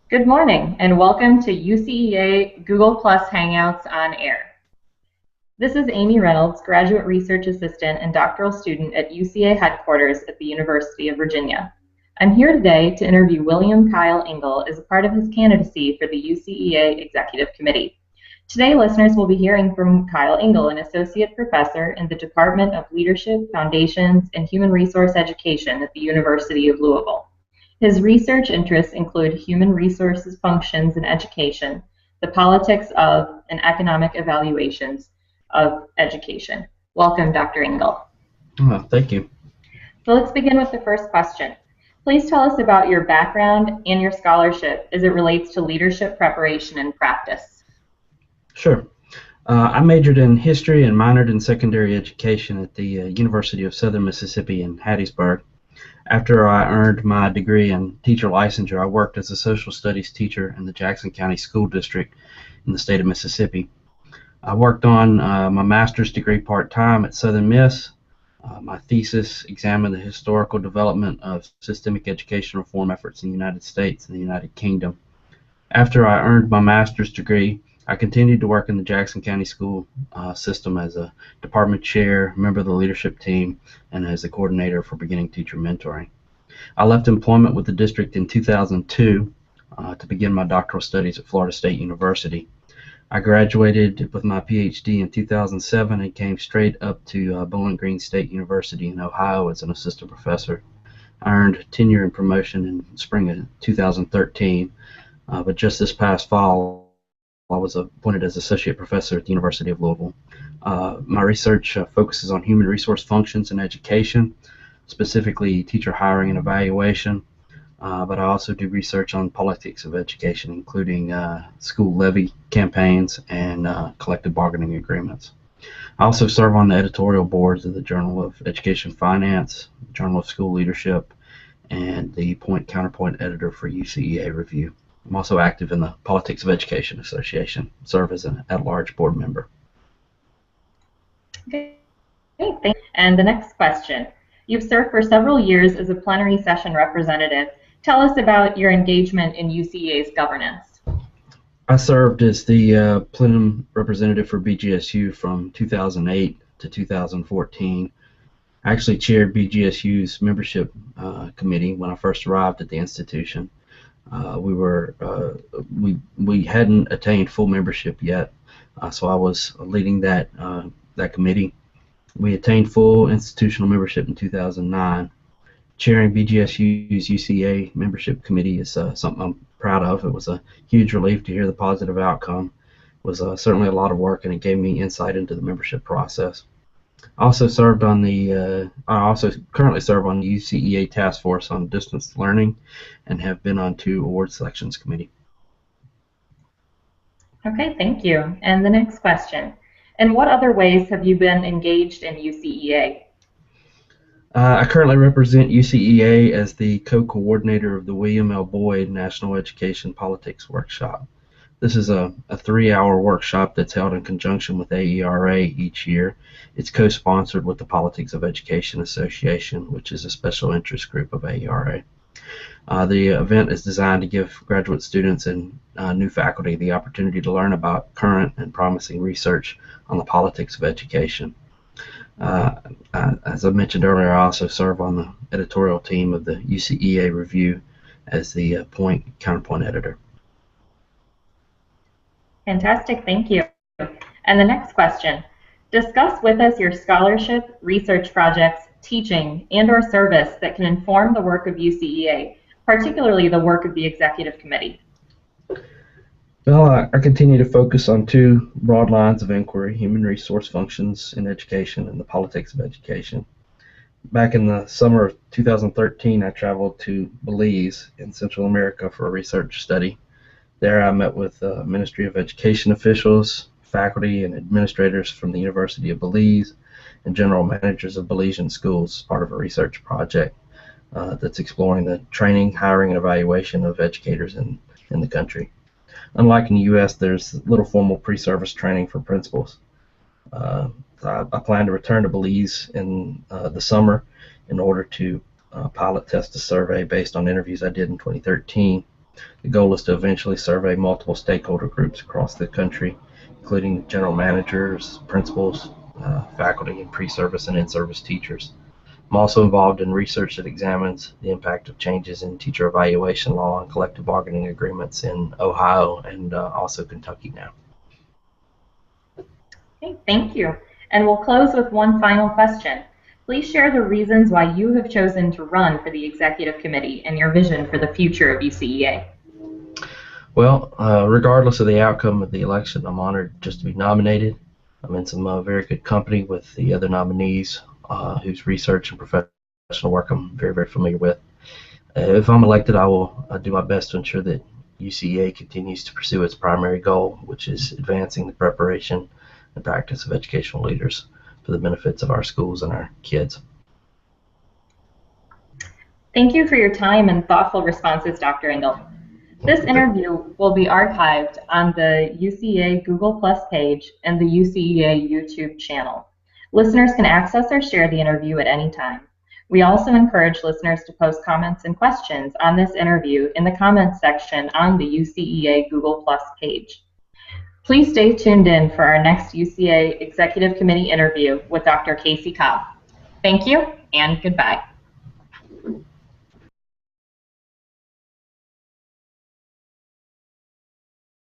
Good morning and welcome to UCEA Google Plus Hangouts on Air. This is Amy Reynolds, Graduate Research Assistant and doctoral student at UCEA headquarters at the University of Virginia. I'm here today to interview William Kyle Ingle as a part of his candidacy for the UCEA Executive Committee. Today, listeners will be hearing from Kyle Ingle, an Associate Professor in the Department of Leadership, Foundations, and Human Resource Education at the University of Louisville. His research interests include human resources functions in education, the politics of, and economic evaluations of education. Welcome, Dr. Ingle. Thank you. So let's begin with the first question. Please tell us about your background and your scholarship as it relates to leadership preparation and practice. Sure. I majored in history and minored in secondary education at the University of Southern Mississippi in Hattiesburg. After I earned my degree in teacher licensure, I worked as a social studies teacher in the Jackson County School District in the state of Mississippi. I worked on my master's degree part-time at Southern Miss. My thesis examined the historical development of systemic education reform efforts in the United States and the United Kingdom. After I earned my master's degree, I continued to work in the Jackson County school system as a department chair, member of the leadership team, and as a coordinator for beginning teacher mentoring. I left employment with the district in 2002 to begin my doctoral studies at Florida State University. I graduated with my PhD in 2007 and came straight up to Bowling Green State University in Ohio as an assistant professor. I earned tenure and promotion in spring of 2013, but just this past fall, I was appointed as associate professor at the University of Louisville. My research focuses on human resource functions in education, specifically teacher hiring and evaluation, but I also do research on politics of education, including school levy campaigns and collective bargaining agreements. I also serve on the editorial boards of the Journal of Education Finance, Journal of School Leadership, and the Point Counterpoint editor for UCEA Review. I'm also active in the Politics of Education Association, serve as an at-large board member. Okay, thank you. And the next question. You've served for several years as a plenary session representative. Tell us about your engagement in UCEA's governance. I served as the plenum representative for BGSU from 2008 to 2014. I actually chaired BGSU's membership committee when I first arrived at the institution. We hadn't attained full membership yet, so I was leading that committee. We attained full institutional membership in 2009. Chairing BGSU's UCA membership committee is something I'm proud of. It was a huge relief to hear the positive outcome. It was certainly a lot of work, and it gave me insight into the membership process. I also currently serve on the UCEA Task Force on Distance Learning and have been on 2 award selections committee. Okay, thank you. And the next question. In what other ways have you been engaged in UCEA? I currently represent UCEA as the co-coordinator of the William L. Boyd National Education Politics Workshop. This is a 3-hour workshop that's held in conjunction with AERA each year. It's co-sponsored with the Politics of Education Association, which is a special interest group of AERA. The event is designed to give graduate students and new faculty the opportunity to learn about current and promising research on the politics of education. As I mentioned earlier, I also serve on the editorial team of the UCEA Review as the Point Counterpoint editor. Fantastic, thank you. And the next question. Discuss with us your scholarship, research projects, teaching, and/or service that can inform the work of UCEA, particularly the work of the Executive Committee. Well, I continue to focus on 2 broad lines of inquiry: human resource functions in education and the politics of education. Back in the summer of 2013, I traveled to Belize in Central America for a research study. There I met with Ministry of Education officials, faculty and administrators from the University of Belize, and general managers of Belizean schools as part of a research project that's exploring the training, hiring, and evaluation of educators in the country. Unlike in the U.S., there's little formal pre-service training for principals. I plan to return to Belize in the summer in order to pilot test a survey based on interviews I did in 2013 The goal is to eventually survey multiple stakeholder groups across the country, including general managers, principals, faculty, and pre-service and in-service teachers. I'm also involved in research that examines the impact of changes in teacher evaluation law and collective bargaining agreements in Ohio and also Kentucky now. Okay, thank you. And we'll close with one final question. Please share the reasons why you have chosen to run for the executive committee and your vision for the future of UCEA. Well, regardless of the outcome of the election, I'm honored just to be nominated. I'm in some very good company with the other nominees whose research and professional work I'm very, very familiar with. If I'm elected, I will do my best to ensure that UCEA continues to pursue its primary goal, which is advancing the preparation and practice of educational leaders for the benefits of our schools and our kids. Thank you for your time and thoughtful responses, Dr. Ingle. This interview will be archived on the UCEA Google Plus page and the UCEA YouTube channel. Listeners can access or share the interview at any time. We also encourage listeners to post comments and questions on this interview in the comments section on the UCEA Google Plus page. Please stay tuned in for our next UCEA Executive Committee interview with Dr. Casey Cobb. Thank you and goodbye.